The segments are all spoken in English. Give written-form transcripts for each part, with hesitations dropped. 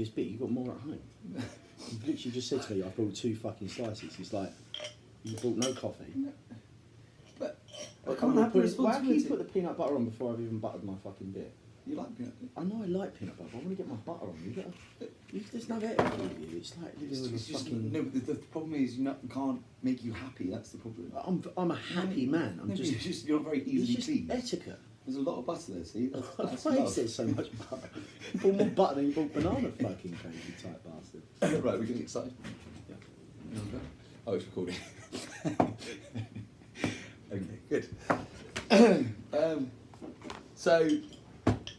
biggest bit. You've got more at home. You've literally just said to me, I brought 2 fucking slices. It's like, you brought no coffee. But I can't have the why can you responsibility. put the peanut butter on before I've even buttered my fucking bit? You like peanut butter? I know I like peanut butter, but I want to get my butter on. There's no etiquette with you. It's like living with a fucking... No, but the problem is you can't make you happy. That's the problem. I'm a happy man. You're not very easily it's just pleased. etiquette. There's a lot of butter there, see? That's Why love. is there so much butter? You bought more butter than you bought banana fucking cake, you type bastard. Right, we're getting excited. Yeah. Oh, it's recording. Okay, good. So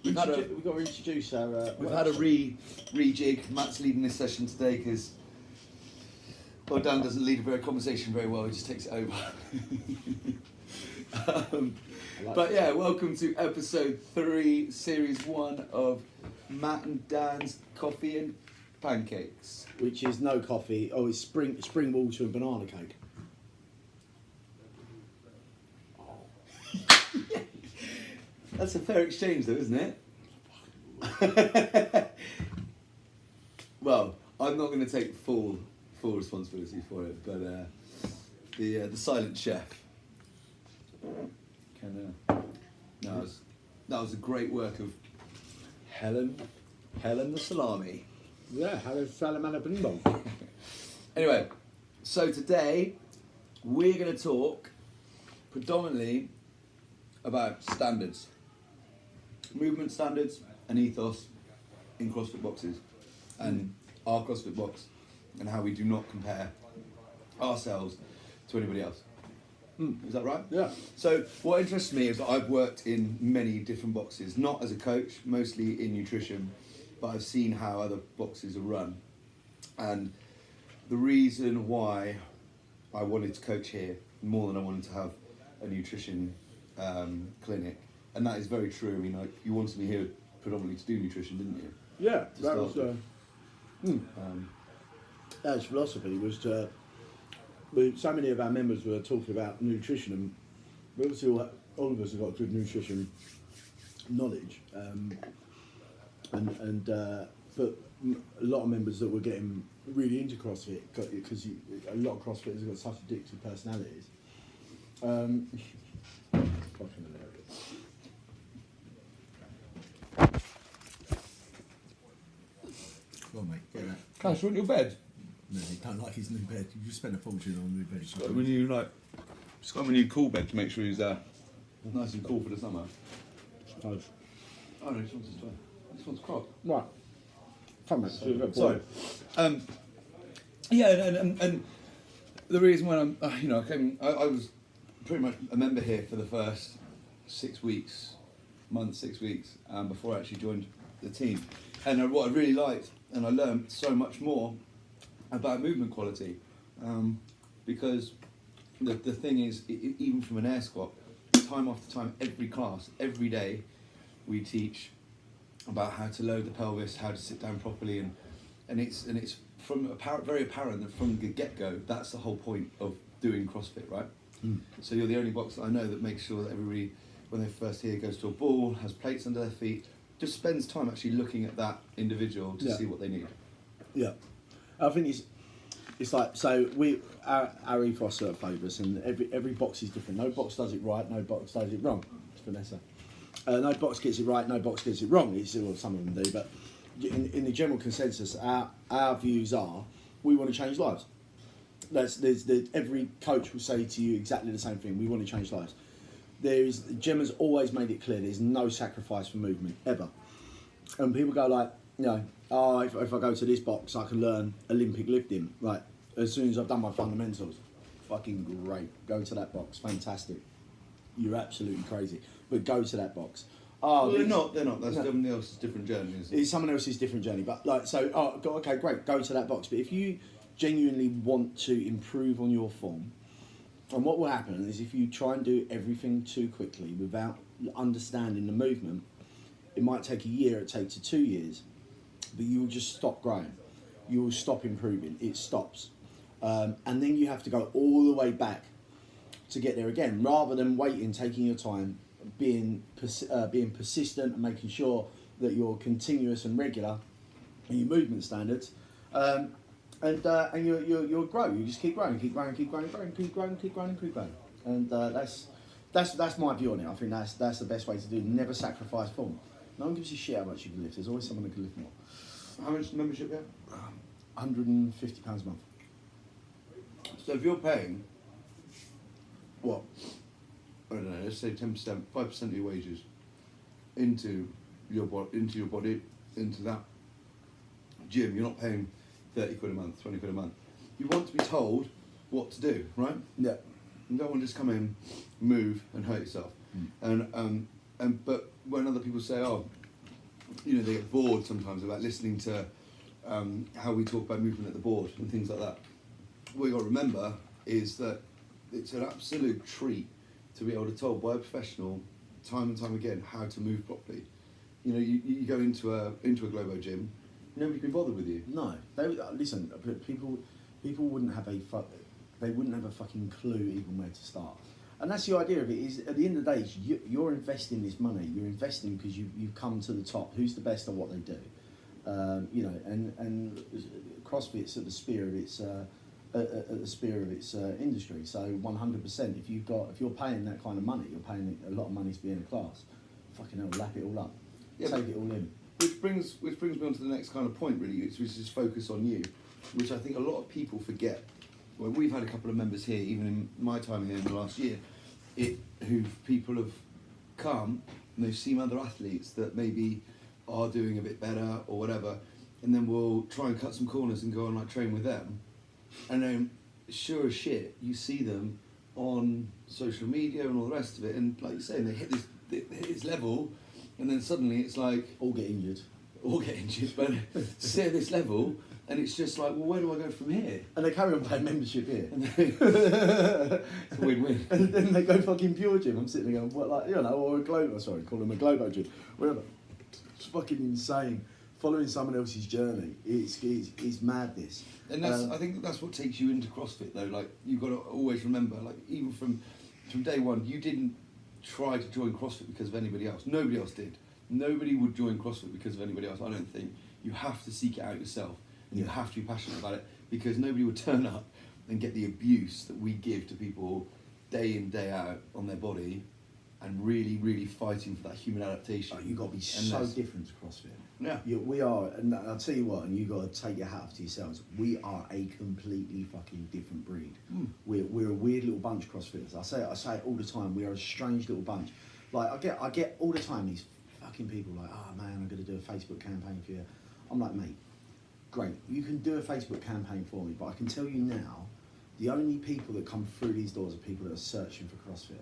we've got to introduce our. we've had a rejig. Matt's leading this session today because Dan doesn't lead a conversation very well. He just takes it over. But yeah, welcome to episode 3, series 1 of Matt and Dan's Coffee and Pancakes. Which is no coffee. Oh, it's spring water and banana cake. That's a fair exchange, though, isn't it? Well, I'm not going to take full responsibility for it, but the silent chef can. That was a great work of Helen the salami. Yeah, Helen Salamana Brimble. Anyway, so today we're going to talk predominantly about standards, movement standards and ethos in CrossFit boxes, and our CrossFit box, and how we do not compare ourselves to anybody else. Is that right? Yeah. So what interests me is that I've worked in many different boxes, not as a coach, mostly in nutrition, but I've seen how other boxes are run. And the reason why I wanted to coach here more than I wanted to have a nutrition clinic, and that is very true. I mean, you wanted me here predominantly to do nutrition, didn't you? Yeah, that was That's philosophy was to. So many of our members were talking about nutrition, and obviously all of us have got good nutrition knowledge, but a lot of members that were getting really into CrossFit because a lot of CrossFitters have got such addictive personalities. Fucking hilarious. Go on, mate, get that. Cash, you want your bed? No, he don't like his new bed. You just spent a fortune on a new bed. It's got him a new cool bed to make sure he's nice and cool for the summer. Close. Oh no, this one's cropped. Right. Come on, Sorry. Yeah, and the reason why I was pretty much a member here for the first 6 weeks, before I actually joined the team. And what I really liked, and I learned so much more about movement quality, because the thing is, even from an air squat, time after time, every class, every day, we teach about how to load the pelvis, how to sit down properly, and it's very apparent that from the get-go, that's the whole point of doing CrossFit, right? So you're the only box that I know that makes sure that everybody, when they first here, goes to a ball, has plates under their feet, just spends time actually looking at that individual to see what they need. Yeah, I think it's like, so our ethos sort of favours, and every box is different. No box does it right, no box does it wrong. It's Vanessa. No box gets it right, no box gets it wrong. Well, some of them do, but in the general consensus, our views are we want to change lives. Every coach will say to you exactly the same thing. We want to change lives. Gemma's always made it clear there's no sacrifice for movement ever. And people go like, if I go to this box, I can learn Olympic lifting. Right, as soon as I've done my fundamentals, fucking great. Go to that box, fantastic. You're absolutely crazy, but go to that box. Well, they're not. That's someone else's different journey. It's someone else's different journey, but okay, great. Go to that box. But if you genuinely want to improve on your form, and what will happen is if you try and do everything too quickly without understanding the movement, it might take a year. It takes 2 years, but you will just stop growing. You will stop improving. It stops, and then you have to go all the way back to get there again, rather than waiting, taking your time, being persistent and making sure that you're continuous and regular. and your movement standards, and you'll grow. You just keep growing, keep growing, keep growing, keep growing, keep growing, keep growing. And that's my view on it. I think that's the best way to do it. Never sacrifice form. No one gives a shit how much you can lift. There's always someone that can lift more. How much membership you have? £150 a month. So if you're paying, what, I don't know, let's say 10%, 5% of your wages into your body, into that gym, you're not paying 30 quid a month, 20 quid a month. You want to be told what to do, right? Yeah. You don't want to just come in, move and hurt yourself. But when other people say, oh, you know, they get bored sometimes about listening to how we talk about movement at the board and things like that. What you got to remember is that it's an absolute treat to be able to tell by a professional time and time again how to move properly. You know, you go into a Globo gym, nobody can bother with you. No, listen. People wouldn't have they wouldn't have a fucking clue even where to start. And that's the idea of it. Is at the end of the day, you're investing this money. You're investing because you've come to the top. Who's the best at what they do? You know, and CrossFit's at the spear of its industry. So 100%. If you're paying that kind of money, you're paying a lot of money to be in a class. Fucking hell, lap it all up. Yeah, take it all in. Which brings me on to the next kind of point, really, which is focus on you, which I think a lot of people forget. Well, we've had a couple of members here, even in my time here in the last year, people have come and they've seen other athletes that maybe are doing a bit better or whatever, and then we'll try and cut some corners and go and like train with them, and then sure as shit you see them on social media and all the rest of it, and like you're saying, they hit this level, and then suddenly it's like all get injured, but sit at this level. And it's just like, well, where do I go from here? And they carry on paying membership here. It's a win-win. And then they go fucking Pure Gym. I'm sitting there going, what, like, you know, or a Globo, sorry, call them a Globo Gym, whatever. It's fucking insane. Following someone else's journey, it's madness. And I think that's what takes you into CrossFit, though. Like, you've got to always remember, like, even from day one, you didn't try to join CrossFit because of anybody else. Nobody else did. Nobody would join CrossFit because of anybody else, I don't think. You have to seek it out yourself. And you have to be passionate about it, because nobody would turn up and get the abuse that we give to people day in, day out on their body, and really, really fighting for that human adaptation. You've got to be so different to CrossFit. Yeah. We are, and I'll tell you what, and you've got to take your hat off to yourselves, we are a completely fucking different breed. We're a weird little bunch, CrossFitters. I say it all the time, we are a strange little bunch. Like, I get all the time these fucking people like, oh man, I'm going to do a Facebook campaign for you. I'm like, mate, great, you can do a Facebook campaign for me, but I can tell you now, the only people that come through these doors are people that are searching for CrossFit.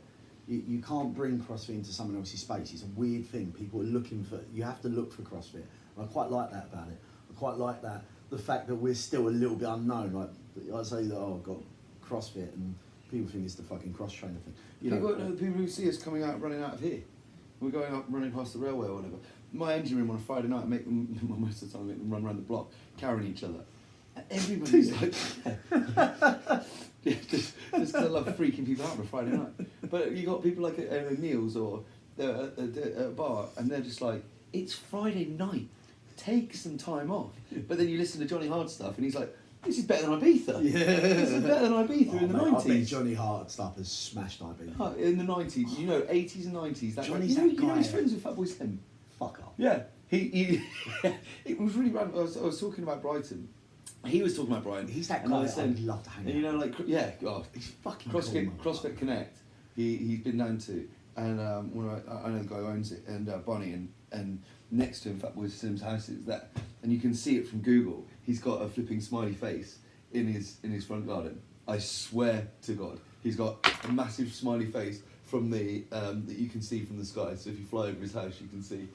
You can't bring CrossFit into someone else's space. It's a weird thing. People are looking for, you have to look for CrossFit. And I quite like that about it. I quite like that, the fact that we're still a little bit unknown. Like, I say that, oh, I've got CrossFit, and people think it's the fucking cross trainer thing. People who see us coming out, running out of here. We're going up, running past the railway or whatever. My engine room on a Friday night, make them, most of the time, make them run around the block, carrying each other. And everybody's like, just because I love freaking people out on a Friday night. But you got people like at meals or at a bar, and they're just like, it's Friday night, take some time off. But then you listen to Johnny Hard stuff, and he's like, this is better than Ibiza. Yeah. This is better than Ibiza in the 90s. I bet Johnny Hart stuff has smashed Ibiza. In the 90s, you know, 80s and 90s. That Johnny's guy, that guy. You know he's friends with Fatboy Slim. Fuck up. Yeah. He it was really random. I was talking about Brighton. He was talking about Brighton. He's that guy I'd love to hang out. You know, like, yeah, he's fucking CrossFit Connect. He's been down to, and when I know the guy who owns it, and Bonnie, and next to him, Fatboy Slim's house is there, and you can see it from Google. He's got a flipping smiley face in his front garden. I swear to God, he's got a massive smiley face from the that you can see from the sky. So if you fly over his house, you can see.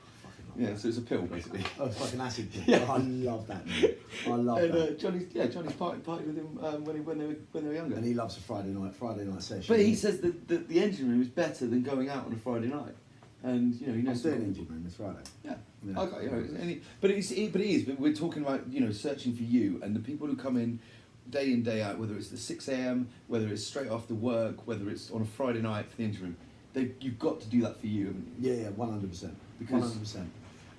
Yeah, so it's a pill basically. Oh, fucking acid pill. Yeah. I love that, man. I love that. Johnny's partied with him when they were younger. And he loves a Friday night session. But he says that the engine room is better than going out on a Friday night. And you know, he knows. I'm doing engine room this Friday. Yeah. Okay, you know, but it is. But we're talking about, you know, searching for you and the people who come in day out, whether it's the 6 a.m, whether it's straight after work, whether it's on a Friday night for the engine room. You've got to do that for you, haven't you? Yeah, 100%. 100%.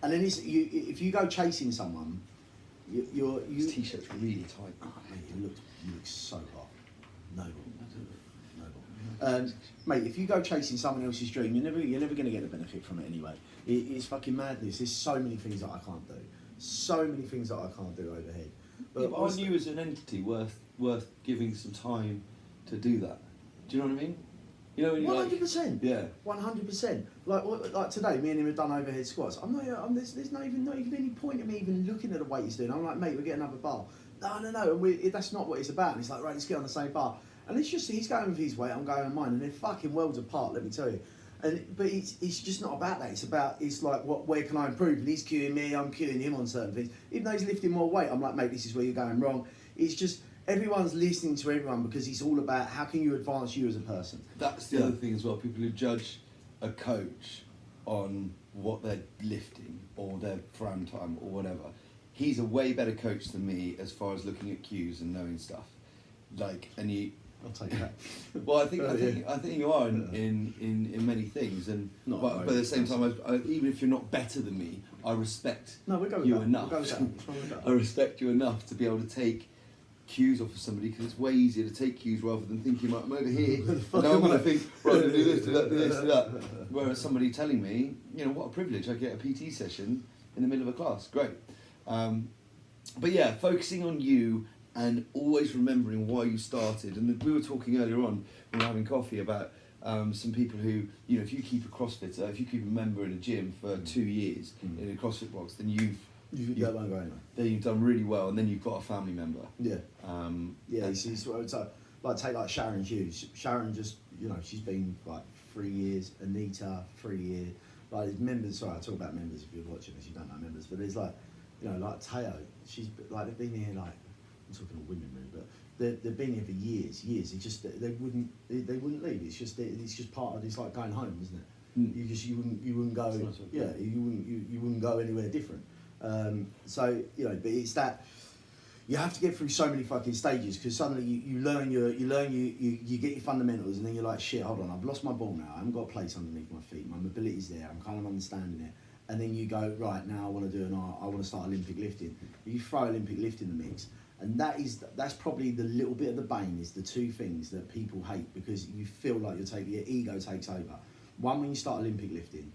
And then if you go chasing someone, His t-shirt's really tight. Oh, mate, you look so hot. Noble. Mate, if you go chasing someone else's dream, you're never going to get the benefit from it anyway. It's fucking madness. There's so many things that I can't do. So many things that I can't do overhead. But I knew as an entity worth giving some time to do that. Do you know what I mean? You know, when you're 100%. Yeah. 100%. Like today, me and him have done overhead squats. There's not even any point in me even looking at the weight he's doing. I'm like, mate, we'll get another bar. No. And that's not what it's about. And it's like, right, let's get on the same bar. And it's just, he's going with his weight, I'm going with mine, and they're fucking worlds apart, let me tell you. But it's just not about that. It's like, where can I improve? And he's cueing me, I'm cueing him on certain things. Even though he's lifting more weight, I'm like, mate, this is where you're going wrong. It's just, everyone's listening to everyone because it's all about how can you advance you as a person. That's the other thing as well. People who judge a coach on what they're lifting or their fram time or whatever. He's a way better coach than me as far as looking at cues and knowing stuff. I'll take that. Well, I think you are in many things, and but at the same time, even if you're not better than me, I respect you enough. I respect you enough to be able to take cues off of somebody because it's way easier to take cues rather than thinking, right, I'm over here. Now I'm going to think, right, I'm going to do this, do that, do this, do that. Whereas somebody telling me, you know, what a privilege, I get a PT session in the middle of a class, great. But yeah, focusing on you and always remembering why you started. And we were talking earlier on when we were having coffee about some people who, you know, if you keep a CrossFitter, if you keep a member in a gym for 2 years in a CrossFit box, then you've done really well, and then you've got a family member. Yeah. So, like, take like Sharon Hughes. Sharon just, you know, she's been like 3 years. Anita, 3 years. Like, there's members. Sorry, I talk about members if you're watching this. You don't know members, but there's like, you know, like Teo. She's like, they've been here like, I'm talking of women really, but they've been here for years. It's just they wouldn't leave. It's just part of, it's like going home, isn't it? You wouldn't go. You wouldn't go anywhere different. So, you know, but it's that you have to get through so many fucking stages because suddenly you get your fundamentals, and then you're like, shit, hold on, I've lost my ball now, I haven't got a place underneath my feet, my mobility's there, I'm kind of understanding it, and then you go, right, now I want to do I want to start Olympic lifting. You throw Olympic lifting in the mix, and that's probably the little bit of the bane, is the two things that people hate because you feel like your ego takes over. One, when you start Olympic lifting,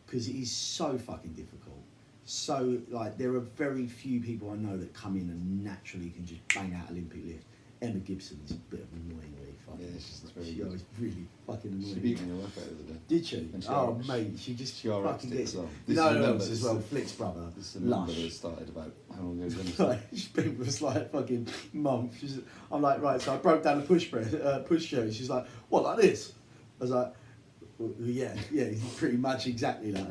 because it is so fucking difficult. So, like, there are very few people I know that come in and naturally can just bang out Olympic lift. Emma Gibson is a bit of annoyingly fucking. Yeah, she's very she good. always really fucking annoying. She beat me in a workout the other day. Did she? Oh, mate, she fucking gets it. No else as well. Flick's brother. This is a number that started about how long ago was it? She's been with us like fucking month. I'm like, right, so I broke down the push show. She's like, what, like this? I was like, well, yeah, pretty much exactly like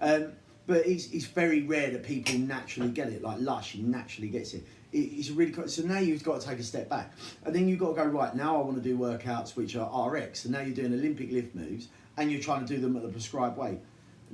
that. But it's very rare that people naturally get it. Like Lush, he naturally gets it. It's really so now you've got to take a step back, and then you've got to go, right, now I want to do workouts which are RX, and now you're doing Olympic lift moves, and you're trying to do them at the prescribed weight.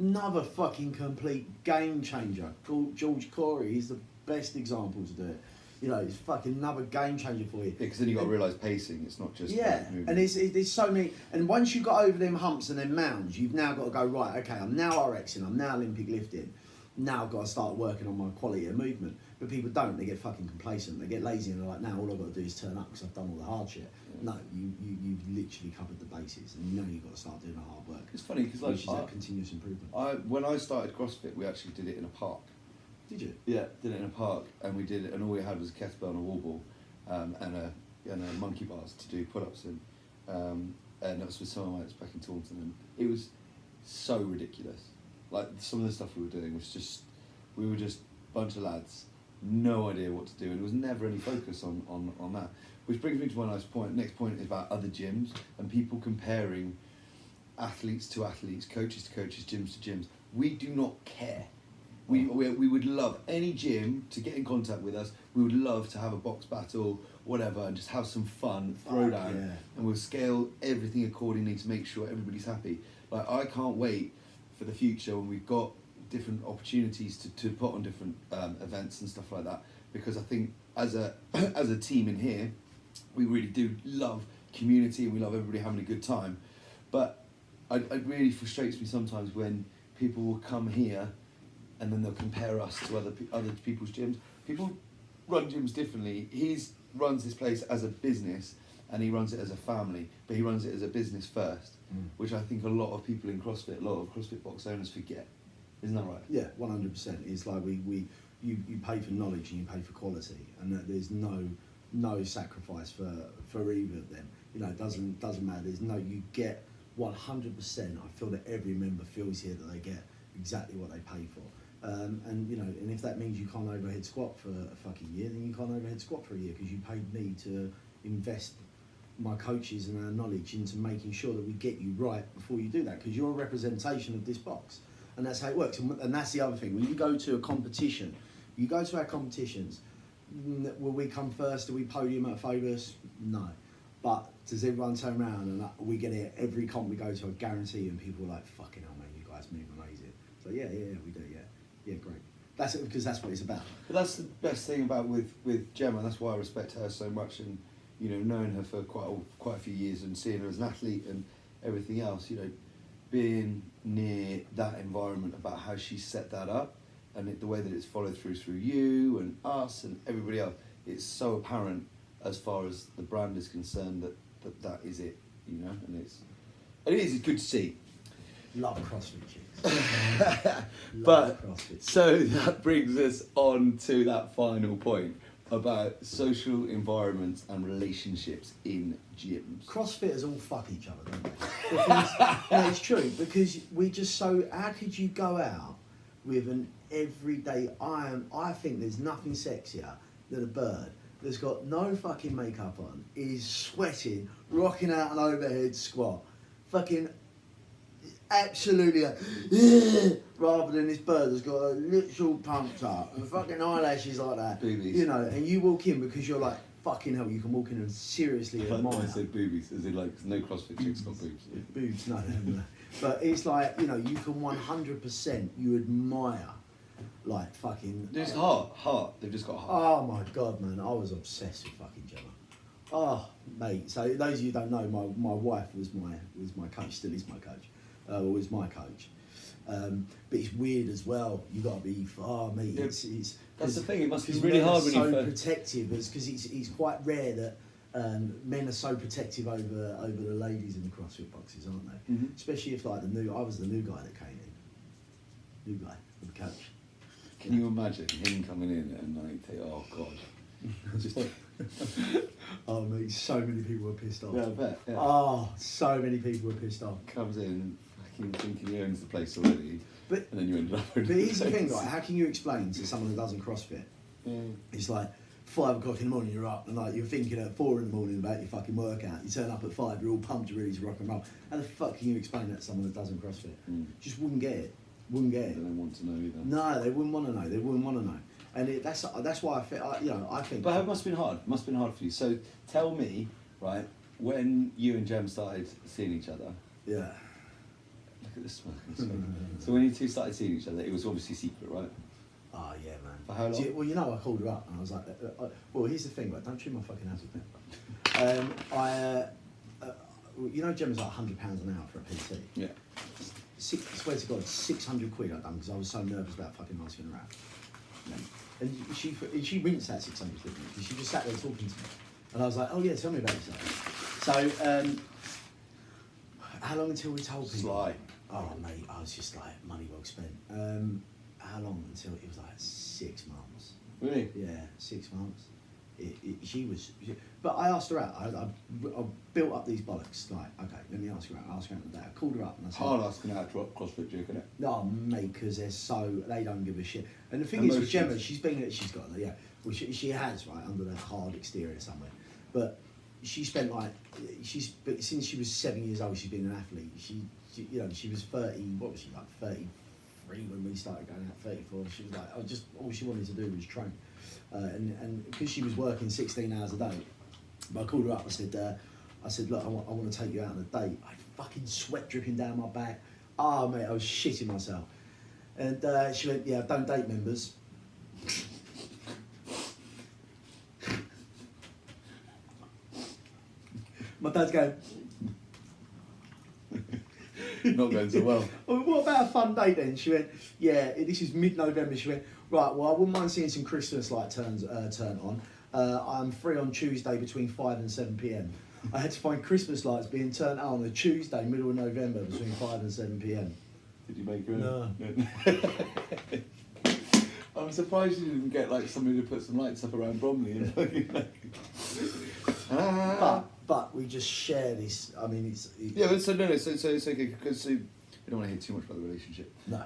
Another fucking complete game changer. George Corey is the best example to do it. You know, it's fucking another game changer for you. Yeah, because then you've got to realise pacing, it's not just and there's so many, and once you've got over them humps and them mounds, you've now got to go, right, okay, I'm now RXing, I'm now Olympic lifting, now I've got to start working on my quality of movement. But people don't, they get fucking complacent, they get lazy, and they're like, now all I've got to do is turn up because I've done all the hard shit. No, you've literally covered the bases, and you know you've got to start doing the hard work. It's funny because, like, which is that continuous improvement. When I started CrossFit, we actually did it in a park. Did you? Yeah, did it in a park, and we did it, and all we had was a kettlebell and a wall ball, and a monkey bars to do pull-ups in, and that was with some of my mates back in Taunton, and it was so ridiculous. Like, some of the stuff we were doing was just, we were just a bunch of lads, no idea what to do, and there was never any focus on that. Which brings me to my next point. Next point is about other gyms and people comparing athletes to athletes, coaches to coaches, gyms to gyms. We do not care. We would love any gym to get in contact with us. We would love to have a box battle, whatever, and just have some fun, throw down, and we'll scale everything accordingly to make sure everybody's happy. Like, I can't wait for the future when we've got different opportunities to put on different events and stuff like that, because I think as a team in here, we really do love community and we love everybody having a good time. But it really frustrates me sometimes when people will come here and then they'll compare us to other people's gyms. People run gyms differently. Runs this place as a business, and he runs it as a family, but he runs it as a business first, which I think a lot of people in CrossFit, a lot of CrossFit box owners forget. Isn't that right? Yeah, 100%. It's like you pay for knowledge and you pay for quality, and that there's no sacrifice for either of them. You know, it doesn't matter. You get 100%. I feel that every member feels here that they get exactly what they pay for. And you know, and if that means you can't overhead squat for a fucking year, then you can't overhead squat for a year because you paid me to invest my coaches and our knowledge into making sure that we get you right before you do that, because you're a representation of this box, and that's how it works. And that's the other thing. When you go to a competition, you go to our competitions. Will we come first? Do we podium at Phobos? No. But does everyone turn around and we get it every comp we go to? I guarantee you, and people are like, "Fucking hell, man, you guys move amazing." So yeah, we do, yeah, great. That's it, because that's what it's about. But that's the best thing about with Gemma. That's why I respect her so much, and you know, knowing her for quite a few years and seeing her as an athlete and everything else. You know, being near that environment about how she set that up, and the way that it's followed through you and us and everybody else. It's so apparent as far as the brand is concerned that is it. You know, and it's good to see. Love CrossFit chicks. But CrossFit. So that brings us on to that final point about social environments and relationships in gyms. CrossFitters all fuck each other, don't they? Because, no, it's true, because we just how could you go out with an everyday I think there's nothing sexier than a bird that's got no fucking makeup on, is sweating, rocking out an overhead squat, fucking absolutely rather than this bird that's got a literal pumped up and fucking eyelashes like that. Boobies. You know, and you walk in because you're like, fucking hell, you can walk in and seriously admire. I said boobies, as in like no CrossFit chicks got boobs. Boobs, no. But it's like, you know, you can 100%, you admire, like fucking... Just heart. They've just got heart. Oh my God, man, I was obsessed with fucking Gemma. Oh, mate, so those of you who don't know, my wife was my coach, still is my coach. Was my coach. But it's weird as well. You got to be, mate. Yeah, it's that's the thing. It must be really hard when you're you so protective, because it's quite rare that men are so protective over the ladies in the CrossFit boxes, aren't they? Mm-hmm. Especially if like I was the new guy that came in, new guy, the coach. Can you imagine him coming in and like, oh God, just oh mate, so many people were pissed off. Yeah, I bet. Yeah. Oh, so many people were pissed off. Comes in. Thinking he owns the place already, and then you ended up. But here's the thing, right? How can you explain to someone who doesn't CrossFit? It's like 5 o'clock in the morning, you're up, and like you're thinking at 4 in the morning about your fucking workout. You turn up at 5, you're all pumped, you're ready to rock and roll. How the fuck can you explain that to someone that doesn't CrossFit? Just wouldn't get it. Wouldn't get it. They don't want to know either. No, they wouldn't want to know. They wouldn't want to know. And that's why I think. But it must have been hard. It must have been hard for you. So tell me, right, when you and Jem started seeing each other. Yeah. Look at this smoke. So when you two started seeing each other, it was obviously secret, right? Oh yeah, man. For how long? Well, you know, I called her up and I was like, well, here's the thing, right? Don't chew my fucking ass with me. You know, Gemma's like £100 an hour for a PT. Yeah. Swear to God, 600 quid I'd done because I was so nervous about fucking asking her out. Yeah. And she rinsed that 600 quid because she just sat there talking to me. And I was like, oh yeah, tell me about yourself. So, how long until we told people? Sly. Oh mate, I was just like, money well spent. How long until it was like 6 months? Really? Yeah, 6 months. But I asked her out. I built up these bollocks. Like, okay, let me ask her out. I asked her out today. I called her up and I said, hard asking out a CrossFit joke, isn't it? no, mate, because they don't give a shit. And the thing is with Gemma, she's got that, yeah. Well, she has, right, under that hard exterior somewhere. But she spent but since she was 7 years old, she's been an athlete. She she was 30, what was she, like 33 when we started going out, 34. She was like, all she wanted to do was train. And because she was working 16 hours a day, but I called her up, I said, look, I want to take you out on a date. I had fucking sweat dripping down my back. Oh mate, I was shitting myself. And she went, yeah, don't date members. My dad's going, not going so well. well, what about a fun date then? She went, yeah, this is mid-November. She went, Right, well, I wouldn't mind seeing some Christmas light turn on. I'm free on Tuesday between 5 and 7 p.m. I had to find Christmas lights being turned on a Tuesday, middle of November, between 5 and 7 p.m. Did you make your own? No. I'm surprised you didn't get like somebody to put some lights up around Bromley and fucking But we just share this. I mean, it's yeah, but so it's okay because you don't want to hear too much about the relationship. No.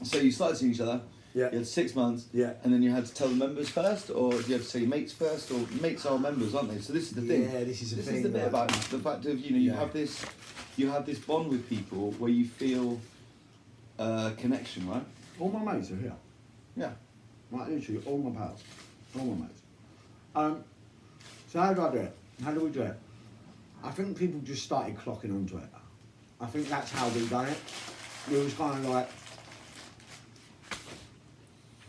So you started seeing each other. Yeah. You had 6 months. Yeah. And then you had to tell the members first, or you had to say mates first, or mates are members, aren't they? So this is the thing. Yeah, this is the thing. This is the bit about the fact of you have this bond with people where you feel connection, right? All my mates are here. Yeah. Like literally all my pals, all my mates. So how do I do it? How do we do it? I think people just started clocking onto it. I think that's how we done it. It was kind of like,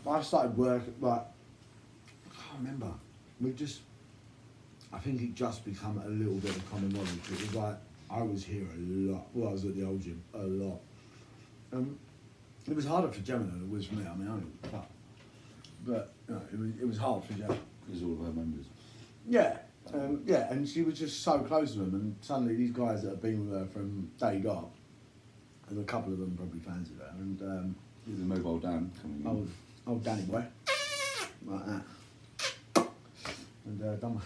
I started work, like, I can't remember. I think it just become a little bit of common knowledge. It was like, I was here a lot. Well, I was at the old gym a lot. It was harder for Gemma than it was for me. I mean, I don't give a fuck. But it was hard for Gemma. Because all of her members. Yeah, and she was just so close to them, and suddenly these guys that have been with her from day dot, and a couple of them probably fans of her, and There's a mobile Dan coming in. old Danny boy, like that, and done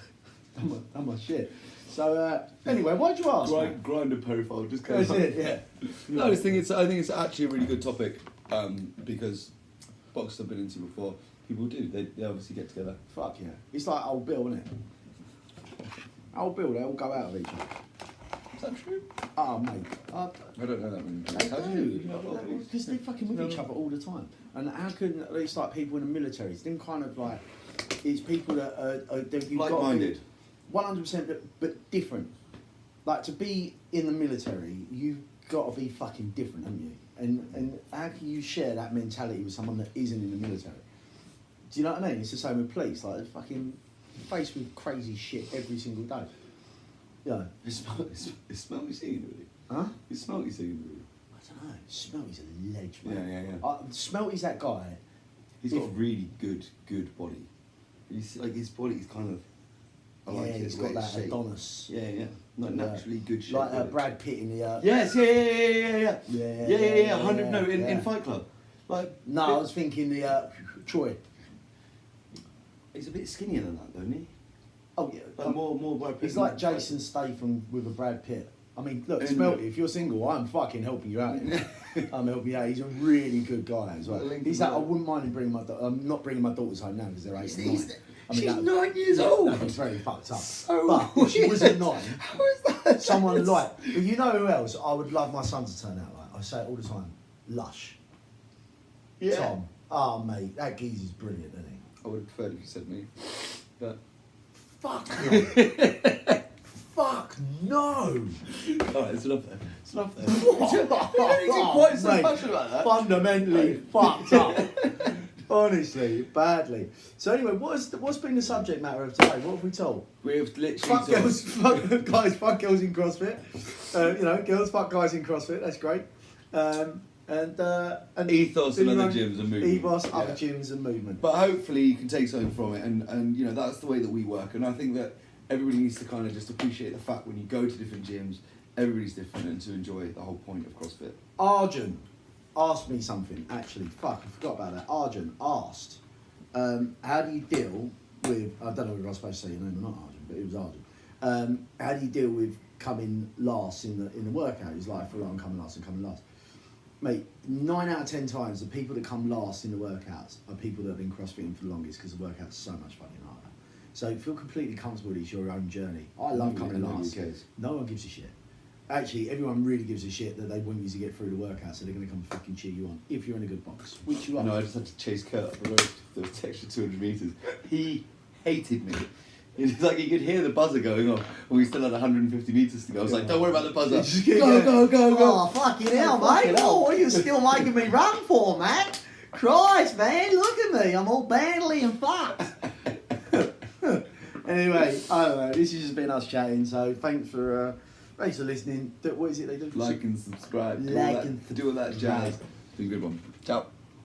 my shit. So anyway, why'd you ask? Grinder profile just That's it, yeah. No, I think it's actually a really good topic because boxers I've been into before, people do. They obviously get together. Fuck yeah. It's like old Bill, isn't it? Old Bill, they all go out of each other. Is that true? Oh, mate. I don't know that many. They How do do. you know a lot of these? Because they're fucking with each other all the time. And how can it's like people in the military? It's them kind of like, it's people that are you've Like-minded. 100%, but different. Like to be in the military, you've got to be fucking different, haven't you? And how can you share that mentality with someone that isn't in the military? Do you know what I mean? It's the same with police. Like they're fucking faced with crazy shit every single day. Yeah. Is Smelty singing really? Huh? Is Smelty singing really? I don't know. Smelty's a ledge, man. Yeah. Smelty's that guy. He's got a really good body. He's like his body is kind of. I like it, He's the got way that it's shaped. Adonis. Yeah. Like naturally good shape. Like Brad Pitt in the. Yes, yeah. Yeah. 100. No, in Fight Club. Like. No, I was thinking the Troy. He's a bit skinnier than that, don't he? Oh yeah. Like more Brad Pitt. He's like Jason Statham with a Brad Pitt. I mean, look, Smelty, if you're single, I'm fucking helping you out. I'm helping you out. He's a really good guy as well. He's like, I wouldn't mind him bringing my. I'm not bringing my daughters home now because they're 8 and 9. I mean, she's 9 years old. That'd be very fucked up. So but if she was at 9, how is that? someone like, but you know who else I would love my son to turn out like? I say it all the time. Lush. Yeah. Tom. Oh mate, that geezer's brilliant, isn't he? I would have preferred if you said me, but. Fuck no. Fuck no. Alright, it's enough there. It's enough there. You're quite so passionate about that. Fundamentally fucked up. Honestly, badly. So anyway, what's been the subject matter of today? What have we told? We've literally Fuck girls, fuck girls in CrossFit. Girls, fuck guys in CrossFit. That's great. And ethos and other own gyms and movement. Ethos, other gyms and movement. But hopefully you can take something from it, and that's the way that we work. And I think that everybody needs to kind of just appreciate the fact when you go to different gyms, everybody's different, and to enjoy the whole point of CrossFit. Arjun asked me something, actually. Fuck, I forgot about that. Arjun asked, how do you deal with, I don't know if I was supposed to say your name or not, Arjun, but it was Arjun. How do you deal with coming last in the workout? He's like, I feel like I'm coming last and coming last. Mate, 9 out of 10 times, the people that come last in the workouts are people that have been CrossFitting for the longest because the workout's so much fucking harder. So feel completely comfortable that it's your own journey. I love coming last. No one gives a shit. Actually, everyone really gives a shit that they want you to get through the workout, so they're going to come fucking cheer you on if you're in a good box, which you are. No, I just had to chase Kurt up the road for the extra 200 metres. He hated me. It's like you could hear the buzzer going off, and we still had 150 metres to go. I was like, don't worry about the buzzer. Go. Oh, fucking hell, mate. What are you still making me run for, man? Christ, man, look at me. I'm all badly and fucked. Anyway, I don't know. This has just been us chatting, so thanks for listening. What is it they do? Like and subscribe. Do all that jazz. It's been a good one. Ciao.